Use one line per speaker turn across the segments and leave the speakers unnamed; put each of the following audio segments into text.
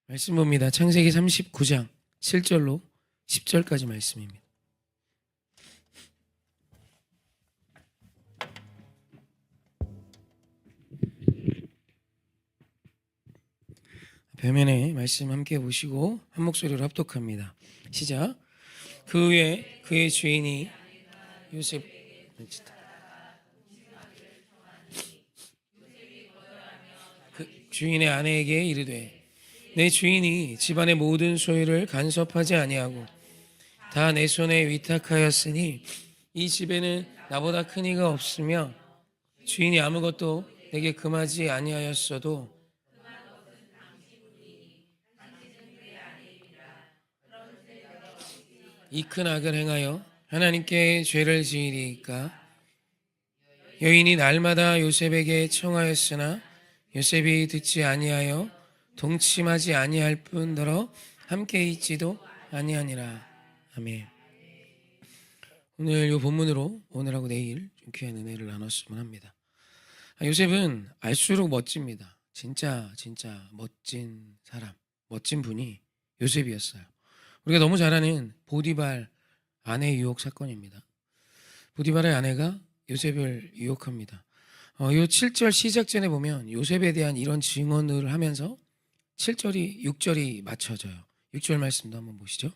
말씀 봅니다. 창세기 39장 7절로 10절까지 말씀입니다. 벽면에 말씀 함께 보시고 한 목소리로 합독합니다. 시작. 그 후에 그의 주인이 요셉 그 주인의 아내에게 이르되 내 주인이 집안의 모든 소유를 간섭하지 아니하고 다 내 손에 위탁하였으니 이 집에는 나보다 큰 이가 없으며 주인이 아무것도 내게 금하지 아니하였어도 이 큰 악을 행하여 하나님께 죄를 지으리이까. 여인이 날마다 요셉에게 청하였으나 요셉이 듣지 아니하여 동침하지 아니할 뿐더러 함께 있지도 아니하니라. 아멘. 오늘 이 본문으로 오늘하고 내일 좀 귀한 은혜를 나눴으면 합니다. 요셉은 알수록 멋집니다. 진짜 멋진 사람, 멋진 분이 요셉이었어요. 우리가 너무 잘 아는 보디발 아내 유혹 사건입니다. 보디발의 아내가 요셉을 유혹합니다. 요 7절 시작 전에 보면 요셉에 대한 이런 증언을 하면서 7절이 6절이 맞춰져요. 6절 말씀도 한번 보시죠.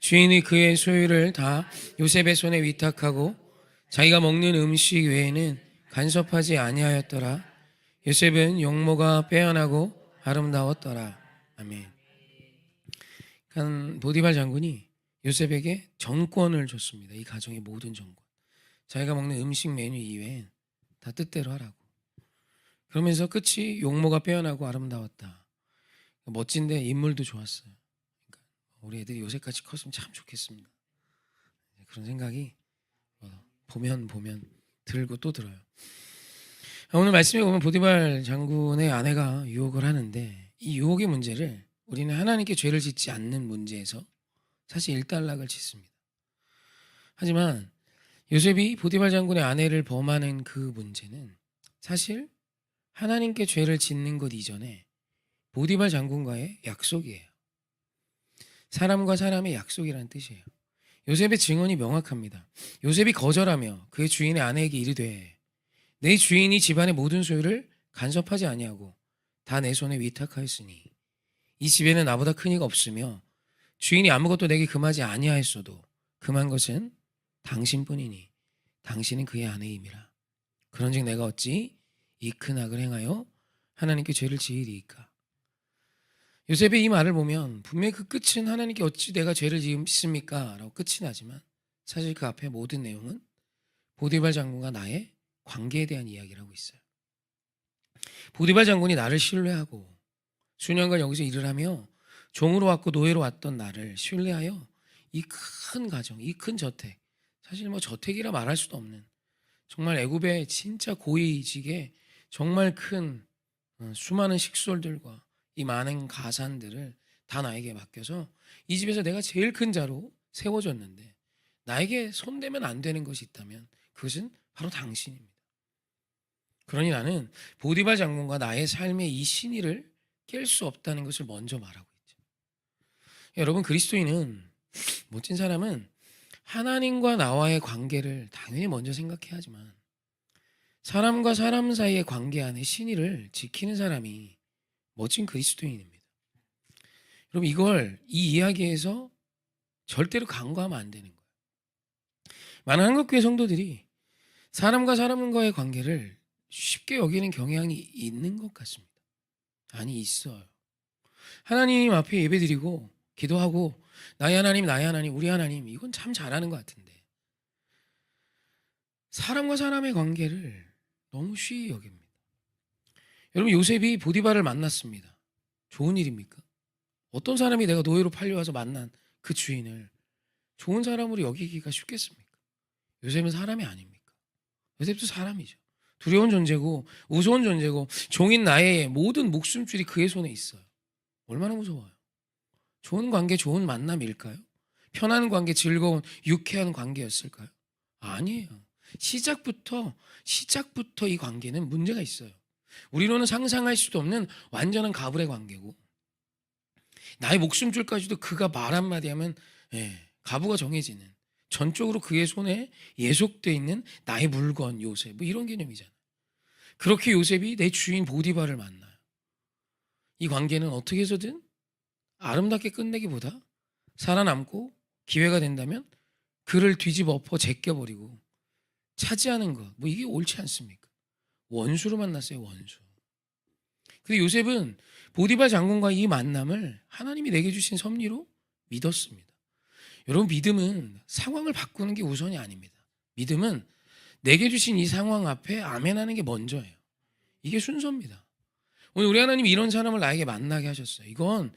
주인이 그의 소유를 다 요셉의 손에 위탁하고 자기가 먹는 음식 외에는 간섭하지 아니하였더라. 요셉은 용모가 빼어나고 아름다웠더라. 아멘. 보디발 장군이 요셉에게 정권을 줬습니다. 이 가정의 모든 정권. 자기가 먹는 음식 메뉴 이외엔 다 뜻대로 하라고. 그러면서 끝이 용모가 빼어나고 아름다웠다. 멋진데 인물도 좋았어요. 그러니까 우리 애들이 요셉같이 컸으면 참 좋겠습니다. 그런 생각이 보면 들고 또 들어요. 오늘 말씀에 보면 보디발 장군의 아내가 유혹을 하는데 이 유혹의 문제를 우리는 하나님께 죄를 짓지 않는 문제에서 사실 일단락을 짓습니다. 하지만 요셉이 보디발 장군의 아내를 범하는 그 문제는 사실 하나님께 죄를 짓는 것 이전에 보디발 장군과의 약속이에요. 사람과 사람의 약속이라는 뜻이에요. 요셉의 증언이 명확합니다. 요셉이 거절하며 그의 주인의 아내에게 이르되 내 주인이 집안의 모든 소유를 간섭하지 아니하고 다 내 손에 위탁하였으니 이 집에는 나보다 큰 이가 없으며 주인이 아무것도 내게 금하지 아니하였어도 금한 것은 당신뿐이니 당신은 그의 아내임이라. 그런즉 내가 어찌 이 큰 악을 행하여 하나님께 죄를 지으리이까. 요셉의 이 말을 보면 분명히 그 끝은 하나님께 어찌 내가 죄를 지습니까? 라고 끝이 나지만 사실 그 앞에 모든 내용은 보디발 장군과 나의 관계에 대한 이야기를 하고 있어요. 보디발 장군이 나를 신뢰하고 수년간 여기서 일을 하며 종으로 왔고 노예로 왔던 나를 신뢰하여 이 큰 가정, 이 큰 저택, 사실 뭐 저택이라 말할 수도 없는 정말 애굽의 진짜 고위직의 정말 큰 수많은 식솔들과 이 많은 가산들을 다 나에게 맡겨서 이 집에서 내가 제일 큰 자로 세워졌는데 나에게 손대면 안 되는 것이 있다면 그것은 바로 당신입니다. 그러니 나는 보디발 장군과 나의 삶의 이 신의를 깰 수 없다는 것을 먼저 말하고 있죠. 여러분, 그리스도인은, 멋진 사람은 하나님과 나와의 관계를 당연히 먼저 생각해야 하지만 사람과 사람 사이의 관계 안에 신의를 지키는 사람이 멋진 그리스도인입니다. 여러분, 이 이야기에서 절대로 간과하면 안 되는 거예요. 많은 한국교회 성도들이 사람과 사람과의 관계를 쉽게 여기는 경향이 있는 것 같습니다. 아니, 있어요. 하나님 앞에 예배드리고 기도하고 나의 하나님, 우리 하나님, 이건 참 잘하는 것 같은데 사람과 사람의 관계를 너무 쉬이 여깁니다. 여러분, 요셉이 보디발을 만났습니다. 좋은 일입니까? 어떤 사람이 내가 노예로 팔려와서 만난 그 주인을 좋은 사람으로 여기기가 쉽겠습니까? 요셉은 사람이 아닙니까? 요셉도 사람이죠. 두려운 존재고 우스운 존재고 종인 나의 모든 목숨줄이 그의 손에 있어요. 얼마나 무서워요. 좋은 관계, 좋은 만남일까요? 편한 관계, 즐거운 유쾌한 관계였을까요? 아니에요. 시작부터 이 관계는 문제가 있어요. 우리로는 상상할 수도 없는 완전한 가불의 관계고 나의 목숨줄까지도 그가 말 한마디 하면 가부가 정해지는, 전적으로 그의 손에 예속돼 있는 나의 물건 요셉, 뭐 이런 개념이잖아요. 그렇게 요셉이 내 주인 보디발을 만나요. 이 관계는 어떻게 해서든 아름답게 끝내기보다 살아남고 기회가 된다면 그를 뒤집어 엎어 제껴버리고 차지하는 것, 뭐 이게 옳지 않습니까? 원수로 만났어요, 원수. 근데 요셉은 보디발 장군과 이 만남을 하나님이 내게 주신 섭리로 믿었습니다. 여러분, 믿음은 상황을 바꾸는 게 우선이 아닙니다. 믿음은 내게 주신 이 상황 앞에 아멘하는 게 먼저예요. 이게 순서입니다. 오늘 우리 하나님이 이런 사람을 나에게 만나게 하셨어요. 이건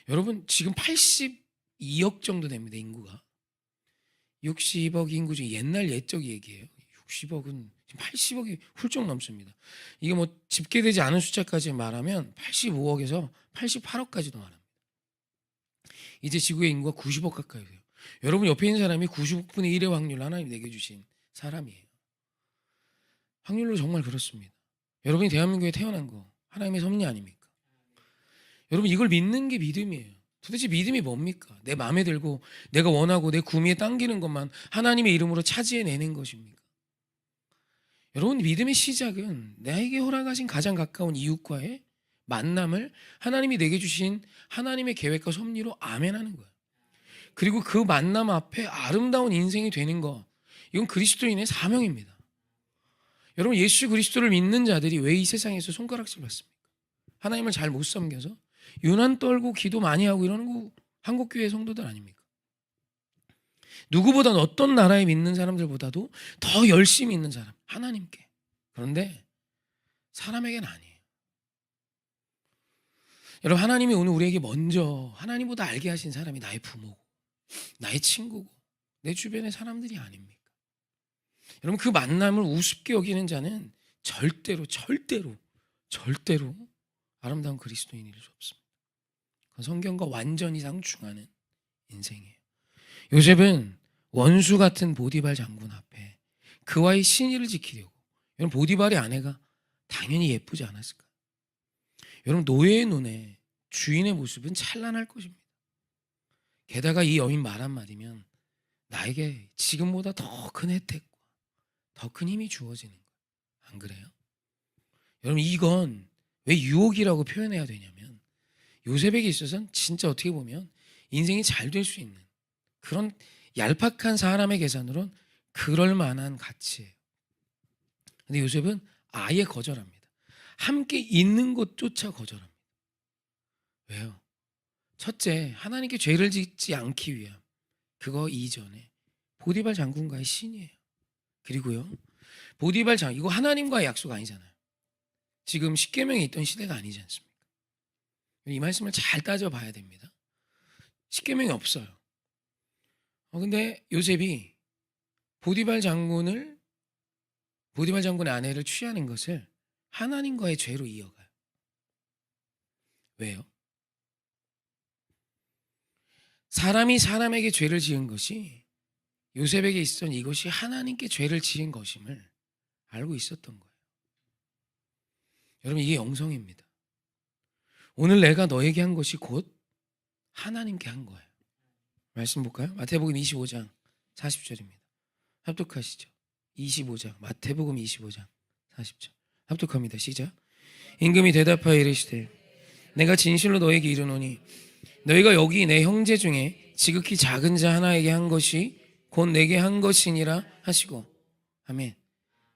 여러분 지금 82억 정도 됩니다, 인구가. 60억 인구 중에 옛날 옛적 얘기예요. 60억은 지금 80억이 훌쩍 넘습니다. 이게 뭐 집계되지 않은 숫자까지 말하면 85억에서 88억까지도 말합니다. 이제 지구의 인구가 90억 가까이 돼요. 여러분 옆에 있는 사람이 90분의 1의 확률로 하나님이 내게 주신 사람이에요. 확률로 정말 그렇습니다. 여러분이 대한민국에 태어난 거 하나님의 섭리 아닙니까? 여러분 이걸 믿는 게 믿음이에요. 도대체 믿음이 뭡니까? 내 마음에 들고 내가 원하고 내 구미에 당기는 것만 하나님의 이름으로 차지해내는 것입니까? 여러분, 믿음의 시작은 나에게 허락하신 가장 가까운 이웃과의 만남을 하나님이 내게 주신 하나님의 계획과 섭리로 아멘하는 거예요. 그리고 그 만남 앞에 아름다운 인생이 되는 것, 이건 그리스도인의 사명입니다. 여러분, 예수 그리스도를 믿는 자들이 왜 이 세상에서 손가락질 받습니까? 하나님을 잘 못 섬겨서 유난 떨고 기도 많이 하고 이러는 거 한국교회 성도들 아닙니까? 누구보다 어떤 나라에 믿는 사람들보다도 더 열심히 있는 사람, 하나님께. 그런데 사람에게는 아니에요. 여러분, 하나님이 오늘 우리에게 먼저 하나님보다 알게 하신 사람이 나의 부모고 나의 친구고 내 주변의 사람들이 아닙니까? 여러분, 그 만남을 우습게 여기는 자는 절대로 아름다운 그리스도인일 수 없습니다. 그건 성경과 완전히 상충하는 인생이에요. 요셉은 원수 같은 보디발 장군 앞에 그와의 신의를 지키려고, 여러분 보디발의 아내가 당연히 예쁘지 않았을까? 여러분, 노예의 눈에 주인의 모습은 찬란할 것입니다. 게다가 이 여인 말 한마디면 나에게 지금보다 더 큰 혜택과 더 큰 힘이 주어지는 거예요. 안 그래요? 여러분, 이건 왜 유혹이라고 표현해야 되냐면 요셉에게 있어서는 진짜 어떻게 보면 인생이 잘 될 수 있는 그런 얄팍한 사람의 계산으론 그럴 만한 가치예요. 근데 요셉은 아예 거절합니다. 함께 있는 것조차 거절합니다. 왜요? 첫째, 하나님께 죄를 짓지 않기 위함. 그거 이전에 보디발 장군과의 신이에요. 그리고요, 보디발 장군, 이거 하나님과의 약속 아니잖아요. 지금 십계명이 있던 시대가 아니지 않습니까? 이 말씀을 잘 따져봐야 됩니다. 십계명이 없어요. 근데 요셉이 보디발 장군의 아내를 취하는 것을 하나님과의 죄로 이어가요. 왜요? 사람이 사람에게 죄를 지은 것이 요셉에게 있었던 이것이 하나님께 죄를 지은 것임을 알고 있었던 거예요. 여러분, 이게 영성입니다. 오늘 내가 너에게 한 것이 곧 하나님께 한 거예요. 말씀 볼까요? 마태복음 25장 40절입니다. 합독하시죠. 25장 마태복음 25장 40절 합독합니다. 시작. 임금이 대답하여 이르시되 내가 진실로 너에게 이르노니 너희가 여기 내 형제 중에 지극히 작은 자 하나에게 한 것이 곧 내게 한 것이니라 하시고. 아멘.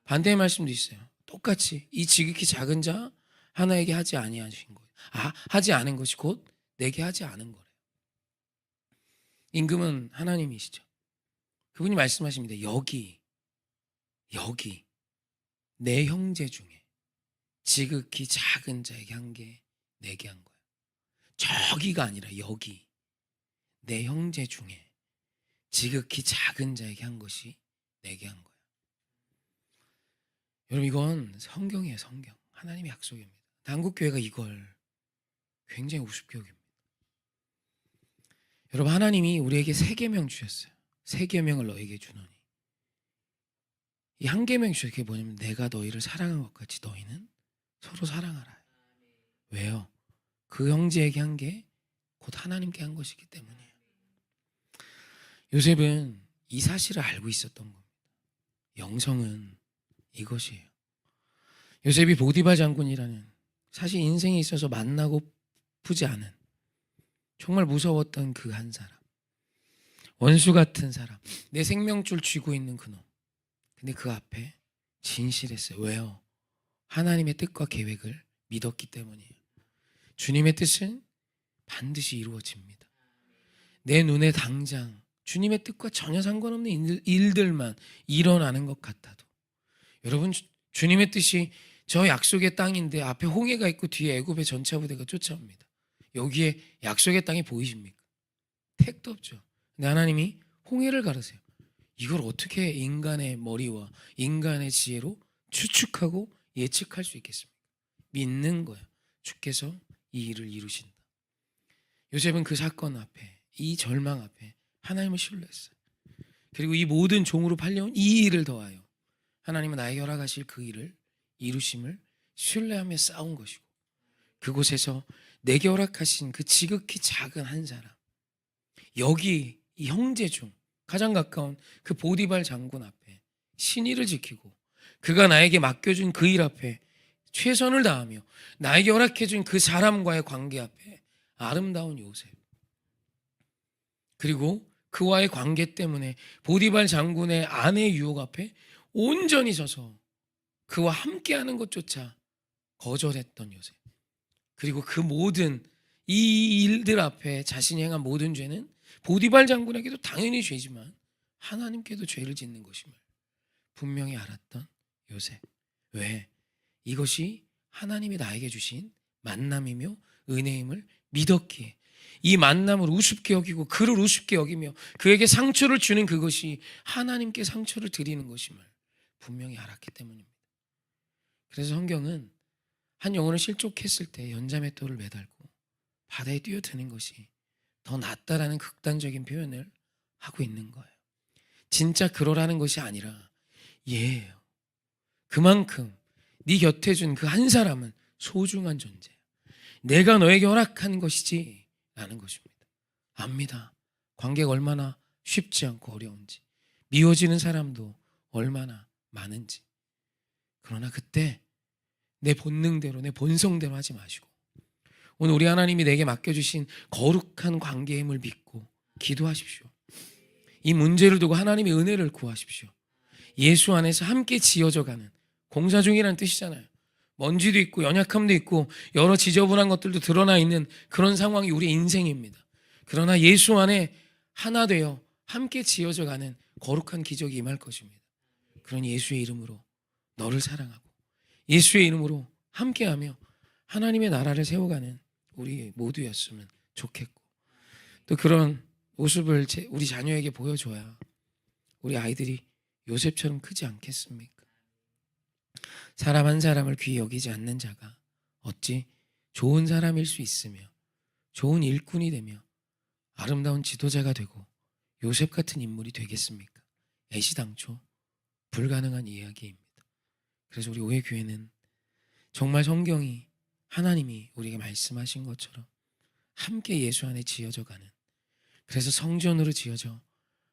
반대의 말씀도 있어요. 똑같이 이 지극히 작은 자 하나에게 하지 아니하신 거예요. 하지 않은 것이 곧 내게 하지 않은 거래요. 임금은 하나님이시죠. 그분이 말씀하십니다. 여기 내 형제 중에 지극히 작은 자에게 한 게 내게 한 거예요. 저기가 아니라 여기 내 형제 중에 지극히 작은 자에게 한 것이 내게 한 거예요. 여러분, 이건 성경이에요. 성경. 하나님의 약속입니다. 한국교회가 이걸 굉장히 우습게 여깁니다. 여러분, 하나님이 우리에게 세 계명 주셨어요. 세 계명을 너에게 주노니. 이 한 계명 주셨어요. 그게 뭐냐면 내가 너희를 사랑한 것 같이 너희는 서로 사랑하라. 왜요? 그 형제에게 한 게 곧 하나님께 한 것이기 때문이에요. 요셉은 이 사실을 알고 있었던 겁니다. 영성은 이것이에요. 요셉이 보디발 장군이라는 사실 인생에 있어서 만나고 푸지 않은 정말 무서웠던 그 한 사람, 원수 같은 사람, 내 생명줄 쥐고 있는 그놈. 근데 그 앞에 진실했어요. 왜요? 하나님의 뜻과 계획을 믿었기 때문이에요. 주님의 뜻은 반드시 이루어집니다. 내 눈에 당장 주님의 뜻과 전혀 상관없는 일들만 일어나는 것 같아도, 여러분, 주님의 뜻이 저 약속의 땅인데 앞에 홍해가 있고 뒤에 애굽의 전차 부대가 쫓아옵니다. 여기에 약속의 땅이 보이십니까? 택도 없죠. 근데 하나님이 홍해를 가르세요. 이걸 어떻게 인간의 머리와 인간의 지혜로 추측하고 예측할 수 있겠습니까? 믿는 거예요. 주께서 이 일을 이루신다. 요셉은 그 사건 앞에, 이 절망 앞에 하나님을 신뢰했어요. 그리고 이 모든 종으로 팔려온 이 일을 더하여 하나님은 나에게 허락하실 그 일을 이루심을 신뢰하며 싸운 것이고, 그곳에서 내게 허락하신 그 지극히 작은 한 사람, 여기 이 형제 중 가장 가까운 그 보디발 장군 앞에 신의를 지키고, 그가 나에게 맡겨준 그 일 앞에 최선을 다하며 나에게 허락해준 그 사람과의 관계 앞에 아름다운 요셉, 그리고 그와의 관계 때문에 보디발 장군의 아내의 유혹 앞에 온전히 서서 그와 함께하는 것조차 거절했던 요셉, 그리고 그 모든 이 일들 앞에 자신이 행한 모든 죄는 보디발 장군에게도 당연히 죄지만 하나님께도 죄를 짓는 것임을 분명히 알았던 요셉. 왜? 이것이 하나님이 나에게 주신 만남이며 은혜임을 믿었기에, 이 만남을 우습게 여기고 그를 우습게 여기며 그에게 상처를 주는 그것이 하나님께 상처를 드리는 것임을 분명히 알았기 때문입니다. 그래서 성경은 한 영혼을 실족했을 때 연자맷돌을 매달고 바다에 뛰어드는 것이 더 낫다라는 극단적인 표현을 하고 있는 거예요. 진짜 그러라는 것이 아니라 예예요. 그만큼 네 곁에 준 그 한 사람은 소중한 존재야. 내가 너에게 허락한 것이지 라는 것입니다. 압니다. 관계가 얼마나 쉽지 않고 어려운지, 미워지는 사람도 얼마나 많은지. 그러나 그때 내 본능대로, 내 본성대로 하지 마시고 오늘 우리 하나님이 내게 맡겨주신 거룩한 관계의 힘을 믿고 기도하십시오. 이 문제를 두고 하나님의 은혜를 구하십시오. 예수 안에서 함께 지어져가는, 공사 중이라는 뜻이잖아요. 먼지도 있고 연약함도 있고 여러 지저분한 것들도 드러나 있는 그런 상황이 우리 인생입니다. 그러나 예수 안에 하나 되어 함께 지어져가는 거룩한 기적이 임할 것입니다. 그런 예수의 이름으로 너를 사랑하고 예수의 이름으로 함께하며 하나님의 나라를 세워가는 우리 모두였으면 좋겠고, 또 그런 모습을 우리 자녀에게 보여줘야 우리 아이들이 요셉처럼 크지 않겠습니까? 사람 한 사람을 귀히 여기지 않는 자가 어찌 좋은 사람일 수 있으며 좋은 일꾼이 되며 아름다운 지도자가 되고 요셉 같은 인물이 되겠습니까? 애시당초 불가능한 이야기입니다. 그래서 우리 오해교회는 정말 성경이, 하나님이 우리에게 말씀하신 것처럼 함께 예수 안에 지어져가는, 그래서 성전으로 지어져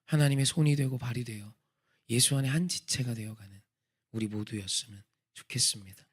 하나님의 손이 되고 발이 되어 예수 안에 한 지체가 되어가는 우리 모두였으면 좋겠습니다.